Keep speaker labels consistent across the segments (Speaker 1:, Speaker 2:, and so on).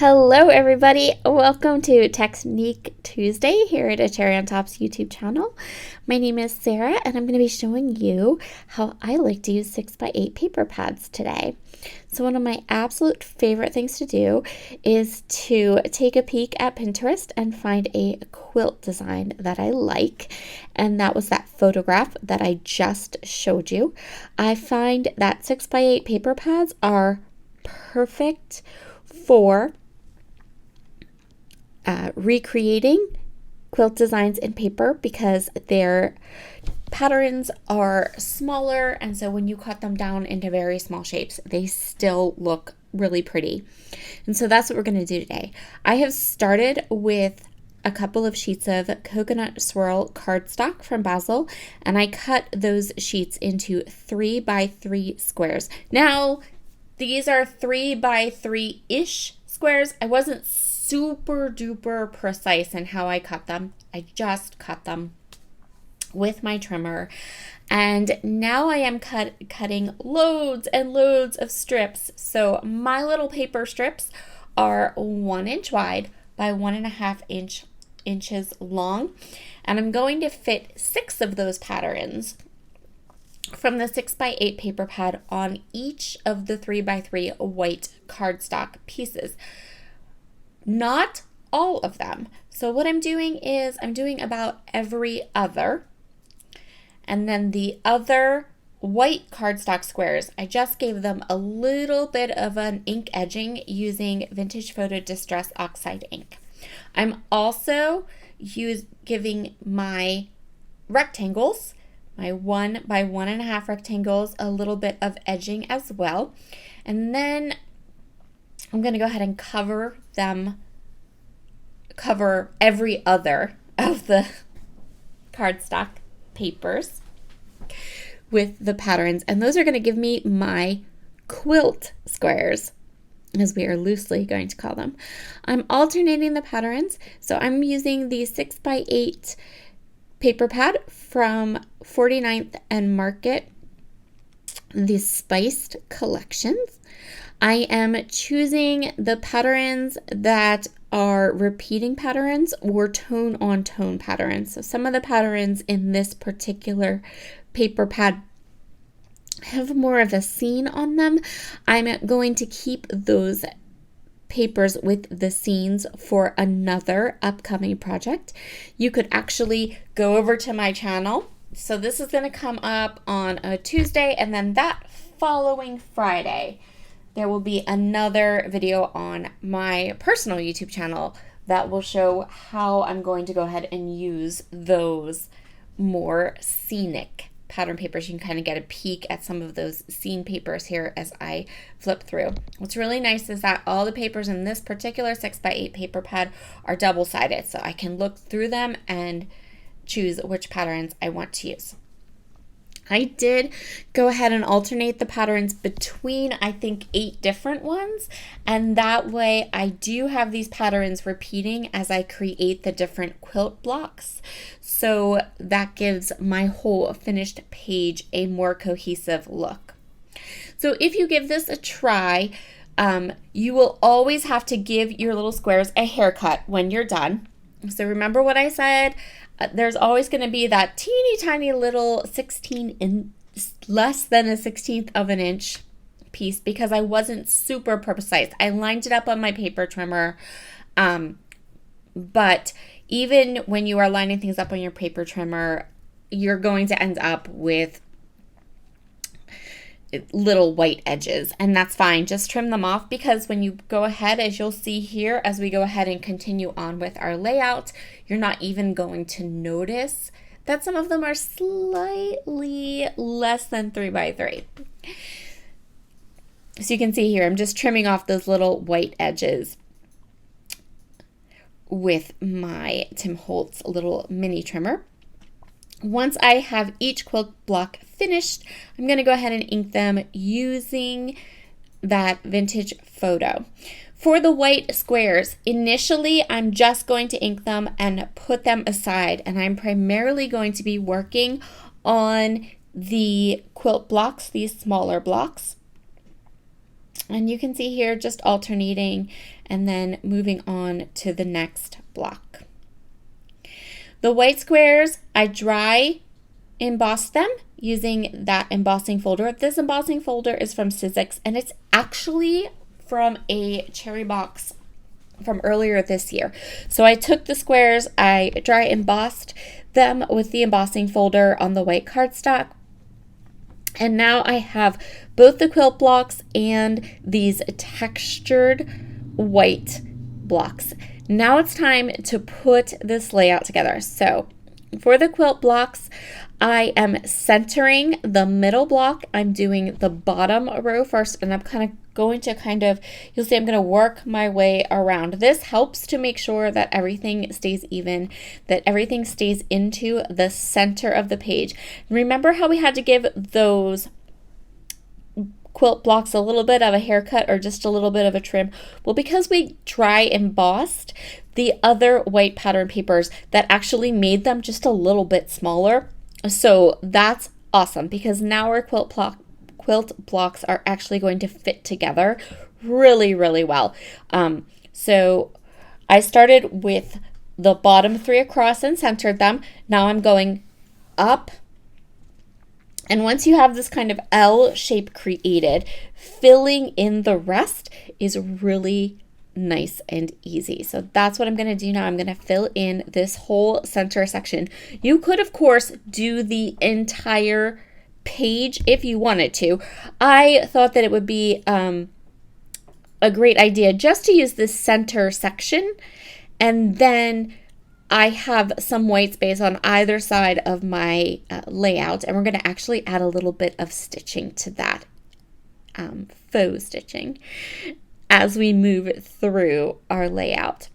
Speaker 1: Hello everybody, welcome to Technique Tuesday here at A Cherry on Top's YouTube channel. My name is Sarah and I'm going to be showing you how I like to use 6x8 paper pads today. So one of my absolute favorite things to do is to take a peek at Pinterest and find a quilt design that I like, and that was that photograph that I just showed you. I find that 6x8 paper pads are perfect for recreating quilt designs in paper because their patterns are smaller, and so when you cut them down into very small shapes, they still look really pretty. And so that's what we're going to do today. I have started with a couple of sheets of coconut swirl cardstock from Basil, and I cut those sheets into 3x3 squares. Now, these are 3x3-ish squares. I wasn't super duper precise in how I cut them. I just cut them with my trimmer, and now I am cutting loads and loads of strips. So my little paper strips are 1 inch wide by 1.5 inches long, and I'm going to fit 6 of those patterns from the 6x8 paper pad on each of the 3x3 white cardstock pieces. Not all of them. So what I'm doing is I'm doing about every other. And then the other white cardstock squares, I just gave them a little bit of an ink edging using Vintage Photo Distress Oxide ink. I'm also giving my rectangles, my 1 by 1.5 rectangles, a little bit of edging as well. And then I'm going to go ahead and cover every other of the cardstock papers with the patterns, and those are going to give me my quilt squares, as we are loosely going to call them. I'm alternating the patterns, so I'm using the 6x8 paper pad from 49th and Market, the Spiced Collections. I am choosing the patterns that are repeating patterns or tone on tone patterns. So some of the patterns in this particular paper pad have more of a scene on them. I'm going to keep those papers with the scenes for another upcoming project. You could actually go over to my channel. So this is going to come up on a Tuesday, and then that following Friday there will be another video on my personal YouTube channel that will show how I'm going to go ahead and use those more scenic pattern papers. You can kind of get a peek at some of those scene papers here as I flip through. What's really nice is that all the papers in this particular 6x8 paper pad are double-sided, so I can look through them and choose which patterns I want to use. I did go ahead and alternate the patterns between, I think, 8 different ones, and that way I do have these patterns repeating as I create the different quilt blocks. So that gives my whole finished page a more cohesive look. So if you give this a try, you will always have to give your little squares a haircut when you're done. So remember what I said? There's always going to be that teeny tiny little less than a 1/16 of an inch piece because I wasn't super precise. I lined it up on my paper trimmer, but even when you are lining things up on your paper trimmer, you're going to end up with little white edges, and that's fine. Just trim them off, because when you go ahead, as you'll see here, as we go ahead and continue on with our layout, you're not even going to notice that some of them are slightly less than 3x3. So you can see here, I'm just trimming off those little white edges with my Tim Holtz little mini trimmer. Once I have each quilt block finished, I'm going to go ahead and ink them using that Vintage Photo. For the white squares, initially I'm just going to ink them and put them aside, and I'm primarily going to be working on the quilt blocks, these smaller blocks. And you can see here just alternating and then moving on to the next block. The white squares, I dry embossed them using that embossing folder. This embossing folder is from Sizzix, and it's actually from a cherry box from earlier this year. So I took the squares, I dry embossed them with the embossing folder on the white cardstock. And now I have both the quilt blocks and these textured white blocks. Now it's time to put this layout together. So for the quilt blocks, I am centering the middle block. I'm doing the bottom row first, and I'm going to you'll see I'm going to work my way around. This helps to make sure that everything stays even, that everything stays into the center of the page. Remember how we had to give those quilt blocks a little bit of a haircut or just a little bit of a trim? Well, because we dry embossed the other white pattern papers, that actually made them just a little bit smaller. So that's awesome, because now our quilt blocks are actually going to fit together really, really well. So I started with the bottom 3 across and centered them. Now I'm going up. And once you have this kind of L shape created, filling in the rest is really nice and easy. So that's what I'm going to do now. I'm going to fill in this whole center section. You could, of course, do the entire page if you wanted to. I thought that it would be a great idea just to use this center section, and then I have some white space on either side of my layout, and we're going to actually add a little bit of stitching to that, faux stitching, as we move through our layout.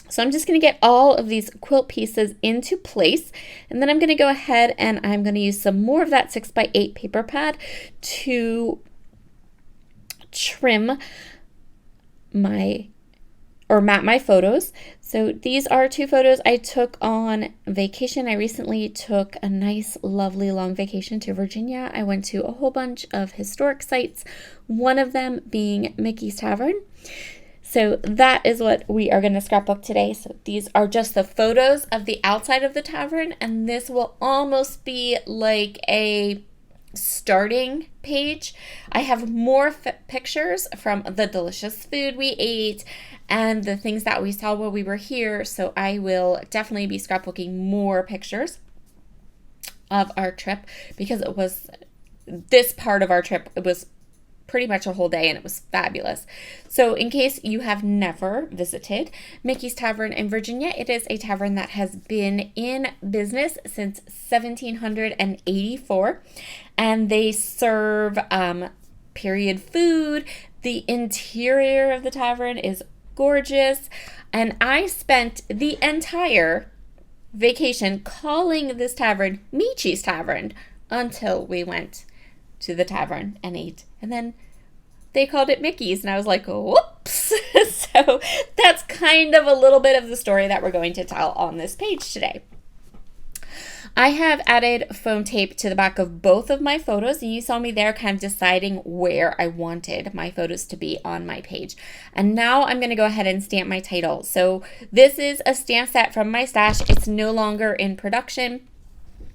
Speaker 1: So I'm just going to get all of these quilt pieces into place, and then I'm going to go ahead and I'm going to use some more of that 6x8 paper pad to trim map my photos. So these are 2 photos I took on vacation. I recently took a nice, lovely long vacation to Virginia. I went to a whole bunch of historic sites, one of them being Mickey's Tavern. So that is what we are going to scrapbook today. So these are just the photos of the outside of the tavern, and this will almost be like a starting page. I have more pictures from the delicious food we ate and the things that we saw while we were here, so I will definitely be scrapbooking more pictures of our trip, because it was this part of our trip, it was pretty much a whole day, and it was fabulous. So in case you have never visited Mickey's Tavern in Virginia, it is a tavern that has been in business since 1784, and they serve period food. The interior of the tavern is gorgeous, and I spent the entire vacation calling this tavern Michi's Tavern until we went to the tavern and ate, and then they called it Mickey's, and I was like, whoops. So that's kind of a little bit of the story that we're going to tell on this page today. I have added foam tape to the back of both of my photos, and you saw me there kind of deciding where I wanted my photos to be on my page. And now I'm going to go ahead and stamp my title. So this is a stamp set from my stash. It's no longer in production,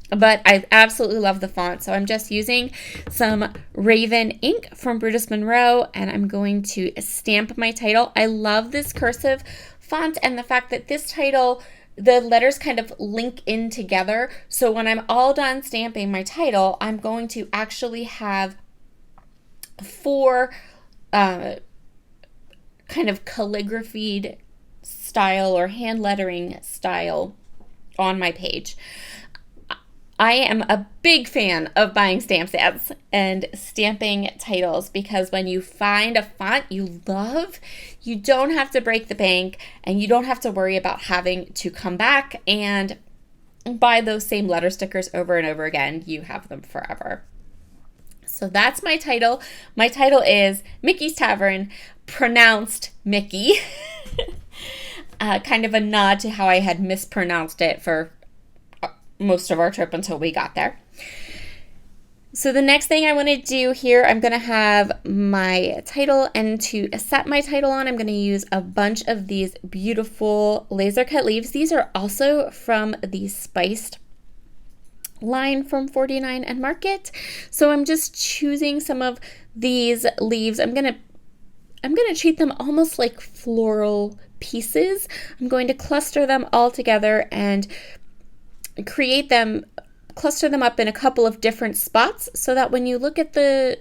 Speaker 1: but I absolutely love the font. So I'm just using some Raven ink from Brutus Monroe, and I'm going to stamp my title. I love this cursive font and the fact that this title, the letters kind of link in together. So when I'm all done stamping my title, I'm going to actually have 4 kind of calligraphied style or hand lettering style on my page. I am a big fan of buying stamp sets and stamping titles, because when you find a font you love, you don't have to break the bank, and you don't have to worry about having to come back and buy those same letter stickers over and over again. You have them forever. So that's my title. My title is Mickey's Tavern, pronounced Mickey. Kind of a nod to how I had mispronounced it for most of our trip until we got there. So the next thing I want to do here, I'm going to have my title, and to set my title on, I'm going to use a bunch of these beautiful laser cut leaves. These are also from the Spiced line from 49 and Market. So I'm just choosing some of these leaves. I'm going to treat them almost like floral pieces. I'm going to cluster them all together and cluster them up in a couple of different spots so that when you look at the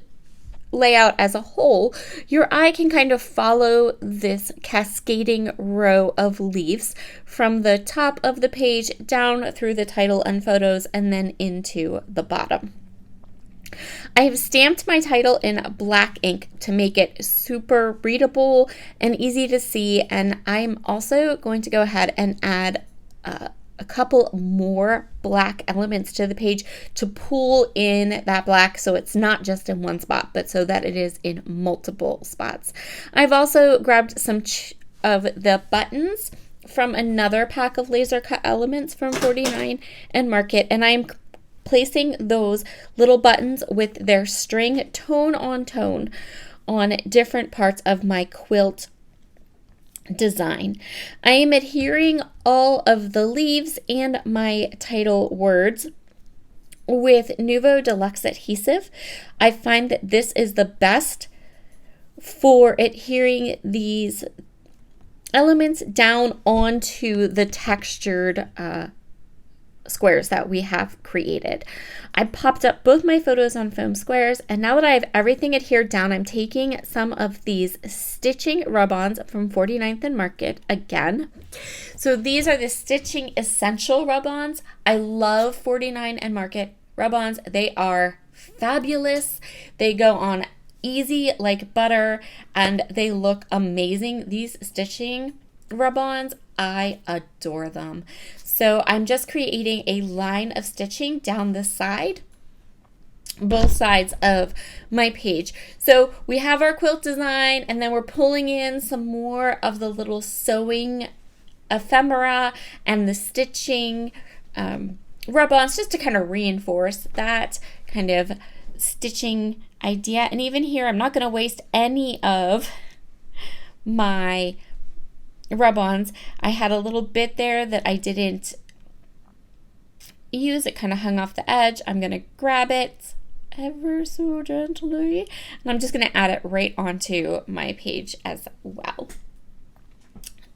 Speaker 1: layout as a whole, your eye can kind of follow this cascading row of leaves from the top of the page down through the title and photos and then into the bottom. I have stamped my title in black ink to make it super readable and easy to see, and I'm also going to go ahead and add a couple more black elements to the page to pull in that black so it's not just in one spot, but so that it is in multiple spots. I've also grabbed some of the buttons from another pack of laser cut elements from 49 and Market, and I'm placing those little buttons with their string tone on different parts of my quilt design. I am adhering all of the leaves and my title words with Nuvo Deluxe adhesive. I find that this is the best for adhering these elements down onto the textured squares that we have created. I popped up both my photos on foam squares, and now that I have everything adhered down, I'm taking some of these stitching rub-ons from 49th and Market again. So these are the Stitching Essential rub-ons. I love 49 and Market rub-ons. They are fabulous. They go on easy like butter, and they look amazing. These stitching rub-ons, I adore them. So I'm just creating a line of stitching down the side, both sides of my page. So we have our quilt design, and then we're pulling in some more of the little sewing ephemera and the stitching rub-ons just to kind of reinforce that kind of stitching idea. And even here, I'm not going to waste any of my rub-ons. I had a little bit there that I didn't use. It kind of hung off the edge. I'm going to grab it ever so gently, and I'm just going to add it right onto my page as well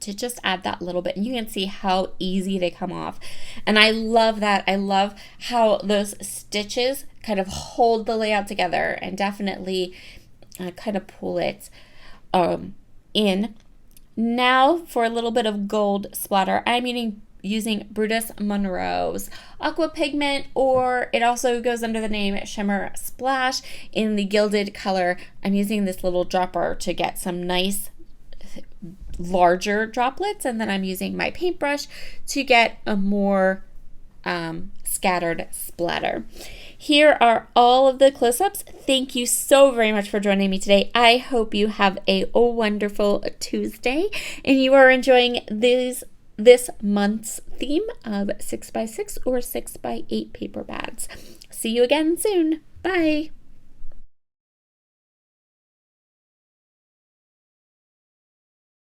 Speaker 1: to just add that little bit. And you can see how easy they come off, and I love that. I love how those stitches kind of hold the layout together and definitely kind of pull it in. Now for a little bit of gold splatter, I'm using Brutus Monroe's aqua pigment, or it also goes under the name Shimmer Splash in the gilded color. I'm using this little dropper to get some nice larger droplets, and then I'm using my paintbrush to get a more scattered splatter. Here are all of the close-ups. Thank you so very much for joining me today. I hope you have a wonderful Tuesday and you are enjoying this month's theme of 6x6 or 6x8 paper bags. See you again soon. Bye.